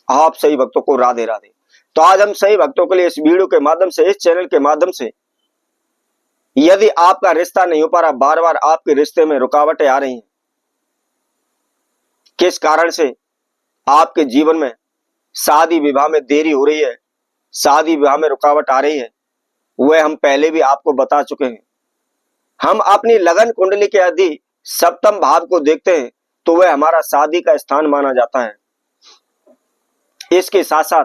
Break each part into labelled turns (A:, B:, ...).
A: आप सही भक्तों को राधे राधे। तो आज हम सही भक्तों के लिए इस वीडियो के माध्यम से, इस चैनल के माध्यम से, यदि आपका रिश्ता नहीं हो पा रहा, बार बार आपके रिश्ते में रुकावटें आ रही हैं, किस कारण से आपके जीवन में शादी विवाह में देरी हो रही है, शादी विवाह में रुकावट आ रही है, वह हम पहले भी आपको बता चुके हैं। हम अपनी लगन कुंडली के यदि सप्तम भाव को देखते हैं तो वह हमारा शादी का स्थान माना जाता है। इसके साथ साथ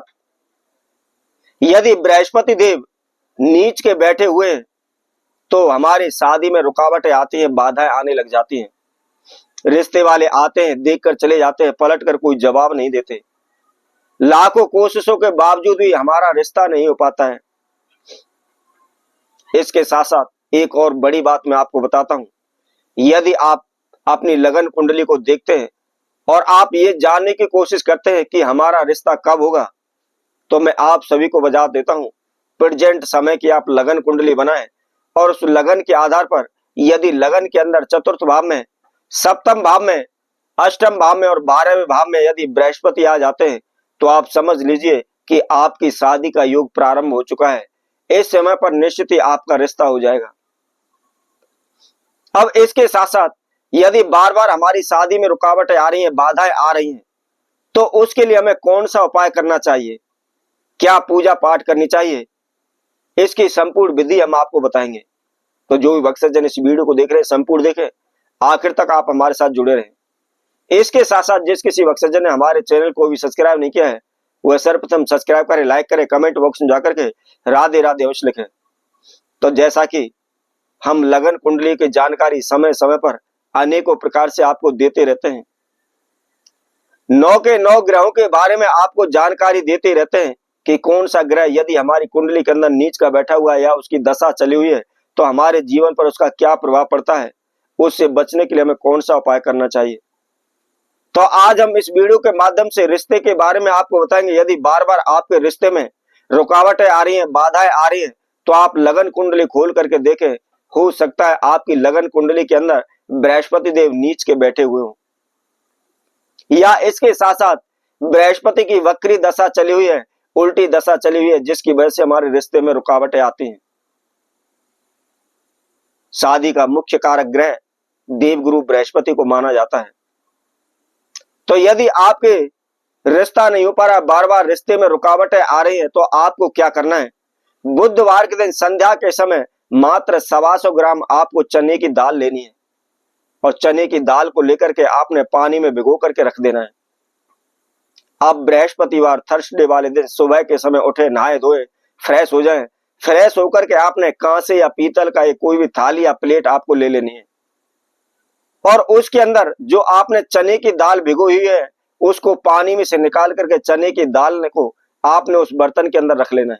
A: यदि बृहस्पति देव नीच के बैठे हुए तो हमारी शादी में रुकावटें आती हैं, बाधाएं आने लग जाती हैं। रिश्ते वाले आते हैं, देखकर चले जाते हैं, पलट कर कोई जवाब नहीं देते। लाखों कोशिशों के बावजूद भी हमारा रिश्ता नहीं हो पाता है। इसके साथ साथ एक और बड़ी बात मैं आपको बताता हूं, यदि आप अपनी लगन कुंडली को देखते हैं और आप ये जानने की कोशिश करते हैं कि हमारा रिश्ता कब होगा, तो मैं आप सभी को बता देता हूं, प्रेजेंट समय की आप लगन कुंडली बनाएं और उस लगन के आधार पर यदि लगन के अंदर चतुर्थ भाव में, सप्तम भाव में, अष्टम भाव में और 12वें भाव में यदि बृहस्पति आ जाते हैं तो आप समझ लीजिए कि आपकी शादी का योग प्रारंभ हो चुका है। इस समय पर निश्चित ही आपका रिश्ता हो जाएगा। अब इसके साथ साथ यदि बार बार हमारी शादी में रुकावटें आ रही हैं, बाधाएं आ रही हैं, तो उसके लिए हमें कौन सा उपाय करना चाहिए, क्या पूजा पाठ करनी चाहिए, इसकी संपूर्ण विधि हम आपको बताएंगे। तो जो भी भक्तजन इस वीडियो को देख रहे हैं संपूर्ण देखें, आखिर तक आप हमारे साथ जुड़े रहें। इसके साथ साथ जिस किसी भक्तजन ने हमारे चैनल को भी सब्सक्राइब नहीं किया है वह सर्वप्रथम सब्सक्राइब करें, लाइक करें, कमेंट बॉक्स में जाकर के राधे राधे अवश्य लिखें। तो जैसा कि हम लगन कुंडली की जानकारी समय समय पर अनेकों प्रकार से आपको देते रहते हैं, 9 के 9 ग्रहों के बारे में आपको जानकारी देते रहते हैं कि कौन सा ग्रह यदि हमारी कुंडली के अंदर नीच का बैठा हुआ है या उसकी दशा चली हुई है तो हमारे जीवन पर उसका क्या प्रभाव पड़ता है, उससे बचने के लिए हमें कौन सा उपाय करना चाहिए। तो आज हम इस वीडियो के माध्यम से रिश्ते के बारे में आपको बताएंगे। यदि बार बार आपके रिश्ते में रुकावटें आ रही हैं, बाधाएं आ रही हैं, तो आप लगन कुंडली खोल करके देखें, हो सकता है आपकी लगन कुंडली के अंदर बृहस्पति देव नीच के बैठे हुए हों, या इसके साथ साथ बृहस्पति की वक्री दशा चली हुई है, उल्टी दशा चली हुई है, जिसकी वजह से हमारे रिश्ते में रुकावटें आती हैं। शादी का मुख्य कारक ग्रह देवगुरु बृहस्पति को माना जाता है। तो यदि आपके रिश्ता नहीं हो पा रहा, बार बार रिश्ते में रुकावटें आ रही है, तो आपको क्या करना है, बुधवार के दिन संध्या के समय मात्र 125 ग्राम आपको चने की दाल लेनी है और चने की दाल को लेकर के आपने पानी में भिगो करके रख देना है। आप बृहस्पतिवार थर्सडे वाले दिन सुबह के समय उठे, नहाए धोए, फ्रेश हो जाएं। फ्रेश होकर के आपने कांसे या पीतल का कोई भी थाली या प्लेट आपको ले लेनी है और उसके अंदर जो आपने चने की दाल भिगोई हुई है उसको पानी में से निकाल करके चने की दाल को आपने उस बर्तन के अंदर रख लेना है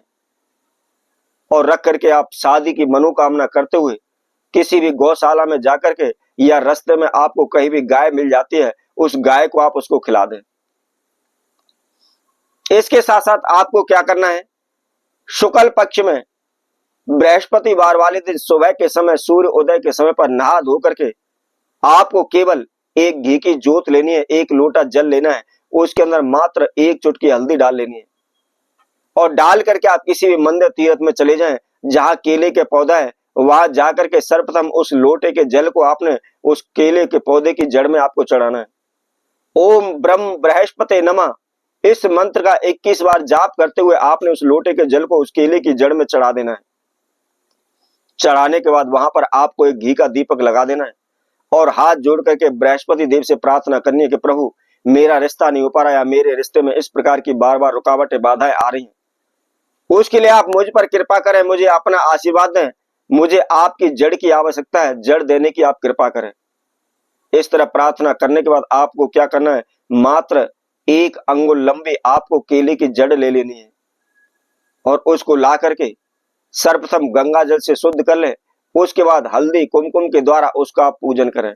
A: और रख करके आप शादी की मनोकामना करते हुए किसी भी गौशाला में जाकर के या रास्ते में आपको कहीं भी गाय मिल जाती है, उस गाय को आप उसको खिला दें। इसके साथ साथ आपको क्या करना है, शुक्ल पक्ष में बृहस्पतिवार वाले दिन सुबह के समय सूर्य उदय के समय पर नहा धो करके आपको केवल एक घी की जोत लेनी है, एक लोटा जल लेना है, उसके अंदर मात्र एक चुटकी हल्दी डाल लेनी है और डाल करके आप किसी भी मंदिर तीर्थ में चले जाएं, जहां केले के पौधा है वहां जाकर के सर्वप्रथम उस लोटे के जल को आपने उस केले के पौधे की जड़ में आपको चढ़ाना है। ओम ब्रह्म बृहस्पति नमः, इस मंत्र का 21 बार जाप करते हुए आपने उस लोटे के जल को उस केले की जड़ में चढ़ा देना है। चढ़ाने के बाद वहां पर आपको एक घी का दीपक लगा देना है और हाथ जोड़ करके बृहस्पति देव से प्रार्थना करनी है कि प्रभु मेरा रिश्ता नहीं हो पा रहा, या मेरे रिश्ते में इस प्रकार की बार बार रुकावटें बाधाएं आ रही हैं, उसके लिए आप मुझ पर कृपा करें, मुझे अपना आशीर्वाद दें, मुझे आपकी जड़ की आवश्यकता है, जड़ देने की आप कृपा करें। इस तरह प्रार्थना करने के बाद आपको क्या करना है, मात्र 1 अंगुल लंबी आपको केले की जड़ ले लेनी है और उसको ला करके सर्वप्रथम गंगा जल से शुद्ध कर ले, उसके बाद हल्दी कुमकुम के द्वारा उसका आप पूजन करें।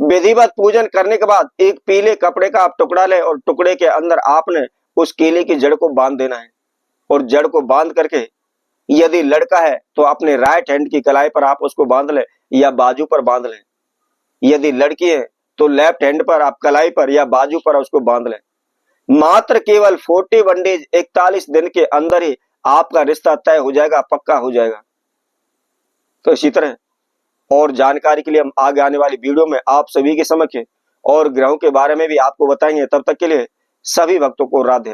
A: विधिवत पूजन करने के बाद एक पीले कपड़े का आप टुकड़ा लें और टुकड़े के अंदर आपने उस केले की जड़ को बांध देना है और जड़ को बांध करके यदि लड़का है तो अपने राइट हैंड की कलाई पर आप उसको बांध लें या बाजू पर बांध लें, यदि लड़की है तो लेफ्ट हैंड पर आप कलाई पर या बाजू पर उसको बांध लें। मात्र केवल 41 डेज 41 दिन के अंदर ही आपका रिश्ता तय हो जाएगा, पक्का हो जाएगा। तो इसी तरह और जानकारी के लिए हम आगे आने वाली वीडियो में आप सभी के समक्ष और ग्रहों के बारे में भी आपको बताएंगे। तब तक के लिए सभी भक्तों को राधे।